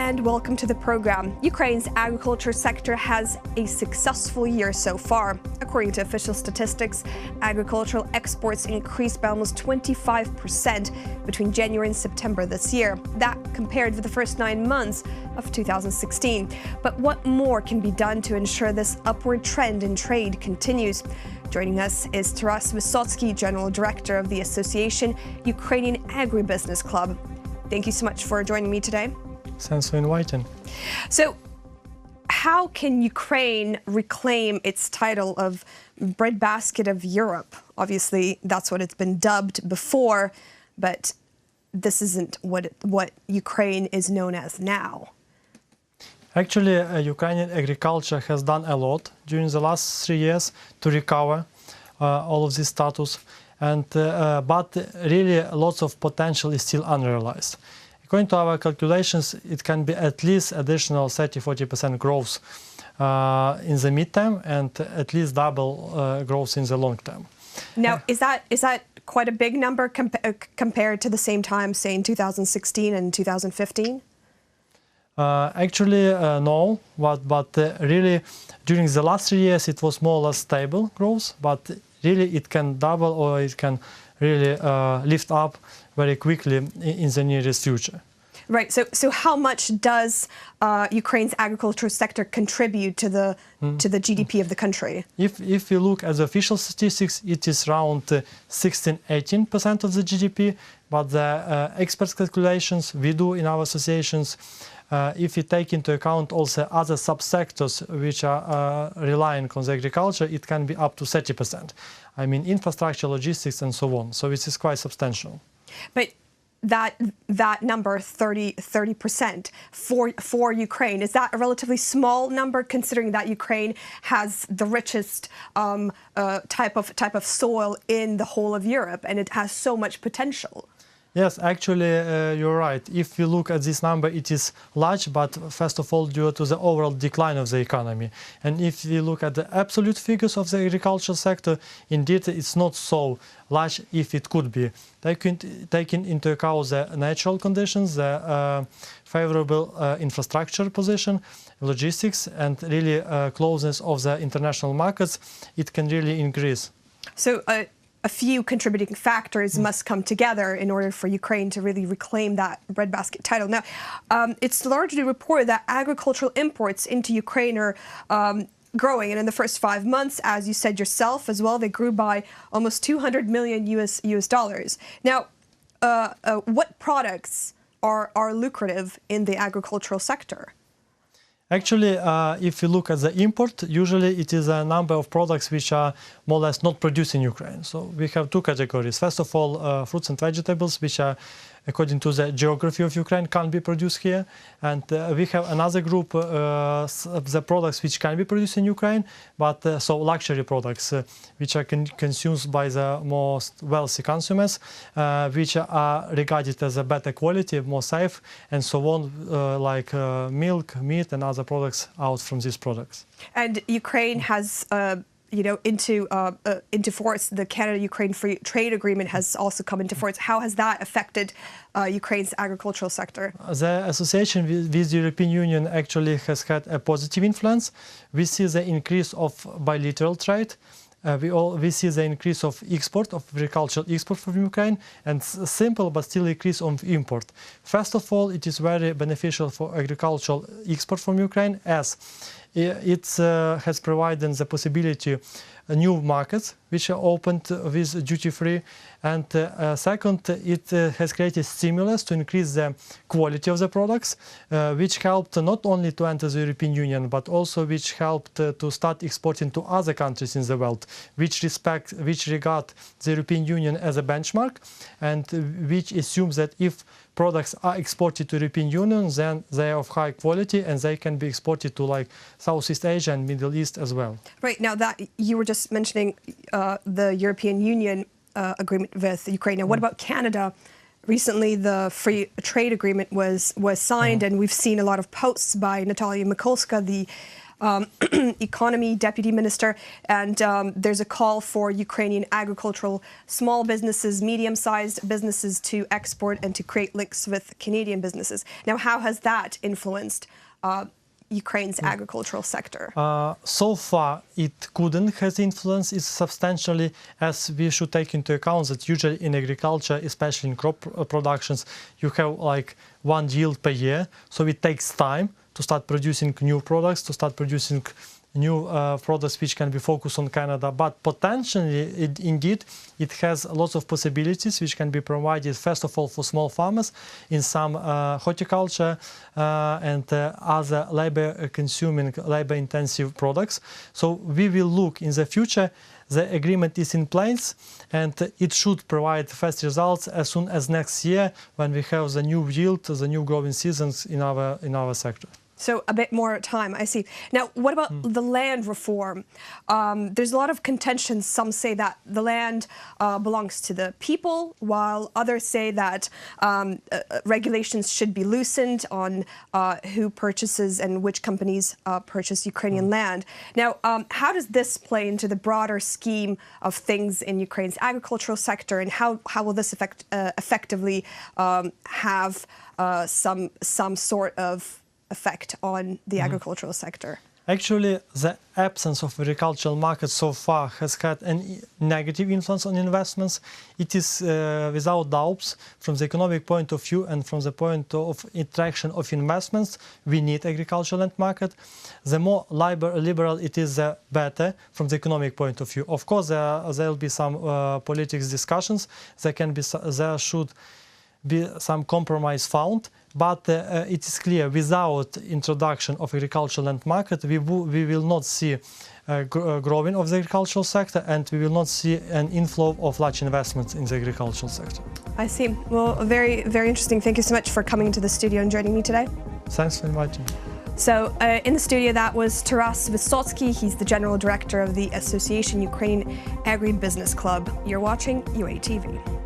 and welcome to the program. Ukraine's agriculture sector has a successful year so far. According to official statistics, agricultural exports increased by almost 25% between January and September this year. That compared with the first 9 months of 2016. But what more can be done to ensure this upward trend in trade continues? Joining us is Vysotskyi, General Director of the Association Ukrainian Agribusiness Club. Thank you so much for joining me today. Thanks for inviting. So, how can Ukraine reclaim its title of breadbasket of Europe? Obviously, that's what it's been dubbed before, but this isn't what Ukraine is known as now. Actually, Ukrainian agriculture has done a lot during the last 3 years to recover all of this status, and but really lots of potential is still unrealized. According to our calculations, it can be at least additional 30–40% growth in the midterm and at least double growth in the long term. Now, is that quite a big number compared to the same time, say in 2016 and 2015? Actually, no, but really during the last 3 years it was more or less stable growth, but really it can double or it can really lift up very quickly in the nearest future. Right. So how much does Ukraine's agricultural sector contribute to the GDP of the country? If we look at the official statistics, it is around 16–18% of the GDP. But the expert calculations we do in our associations, if we take into account also other subsectors which are relying on the agriculture, it can be up to 30%. I mean, infrastructure, logistics, and so on. So it is quite substantial. But that number, 30% for Ukraine, is that a relatively small number considering that Ukraine has the richest type of soil in the whole of Europe and it has so much potential? Yes, actually, you're right. If we look at this number, it is large, but first of all, due to the overall decline of the economy. And if we look at the absolute figures of the agricultural sector, indeed, it's not so large if it could be. Taking into account the natural conditions, the favorable infrastructure position, logistics, and really closeness of the international markets, it can really increase. So, a few contributing factors must come together in order for Ukraine to really reclaim that breadbasket title. Now, it's largely reported that agricultural imports into Ukraine are growing, and in the first 5 months, as you said yourself as well, they grew by almost $200 million US dollars. Now, what products are lucrative in the agricultural sector? Actually, if you look at the import, usually it is a number of products which are more or less not produced in Ukraine. So we have two categories. First of all, fruits and vegetables, which are, according to the geography of Ukraine, can't be produced here. And we have another group of the products which can be produced in Ukraine, but so luxury products, which are consumed by the most wealthy consumers, which are regarded as a better quality, more safe, and so on, like milk, meat, and other products out from these products. And Ukraine has into force, the Canada-Ukraine Free Trade Agreement has also come into force. How has that affected Ukraine's agricultural sector? The association with the European Union actually has had a positive influence. We see the increase of bilateral trade. We see the increase of export, of agricultural export from Ukraine, and simple but still increase of import. First of all, it is very beneficial for agricultural export from Ukraine, as it has provided the possibility new markets which are opened with duty-free, and second, it has created stimulus to increase the quality of the products, which helped not only to enter the European Union, but also which helped to start exporting to other countries in the world, which regard the European Union as a benchmark, and which assumes that if products are exported to the European Union, then they are of high quality and they can be exported to like Southeast Asia and Middle East as well. Right, now that you were just mentioning the European Union agreement with Ukraine. Now, what about Canada? Recently, the free trade agreement was signed, and we've seen a lot of posts by Natalia Mikulska, the Economy Deputy Minister, and there's a call for Ukrainian agricultural small businesses, medium-sized businesses to export and to create links with Canadian businesses. Now, how has that influenced Ukraine's agricultural sector? So far, it couldn't have influence it substantially, as we should take into account that usually in agriculture, especially in crop productions, you have like one yield per year. So it takes time to start producing new products, to start producing new products which can be focused on Canada. But potentially, indeed, it has lots of possibilities which can be provided, first of all, for small farmers in some horticulture and other labor-consuming, labor-intensive products. So we will look in the future. The agreement is in place, and it should provide first results as soon as next year, when we have the new yield, the new growing seasons in our sector. So a bit more time, I see. Now, what about the land reform? There's a lot of contention. Some say that the land belongs to the people, while others say that regulations should be loosened on who purchases and which companies purchase Ukrainian land. Now, how does this play into the broader scheme of things in Ukraine's agricultural sector, and how will this effectively have some sort of effect on the agricultural sector? Actually, the absence of agricultural market so far has had a negative influence on investments. It is without doubts, from the economic point of view and from the point of attraction of investments, we need agricultural land market. The more liberal it is, the better from the economic point of view. Of course, there will be some politics discussions. There should be some compromise found. But it is clear, without introduction of agricultural land market, we will not see growing of the agricultural sector, and we will not see an inflow of large investments in the agricultural sector. I see. Well, very, very interesting. Thank you so much for coming into the studio and joining me today. Thanks for inviting me. So in the studio, that was Taras Vysotskyi. He's the General Director of the Association Ukrainian Agribusiness Club. You're watching UATV.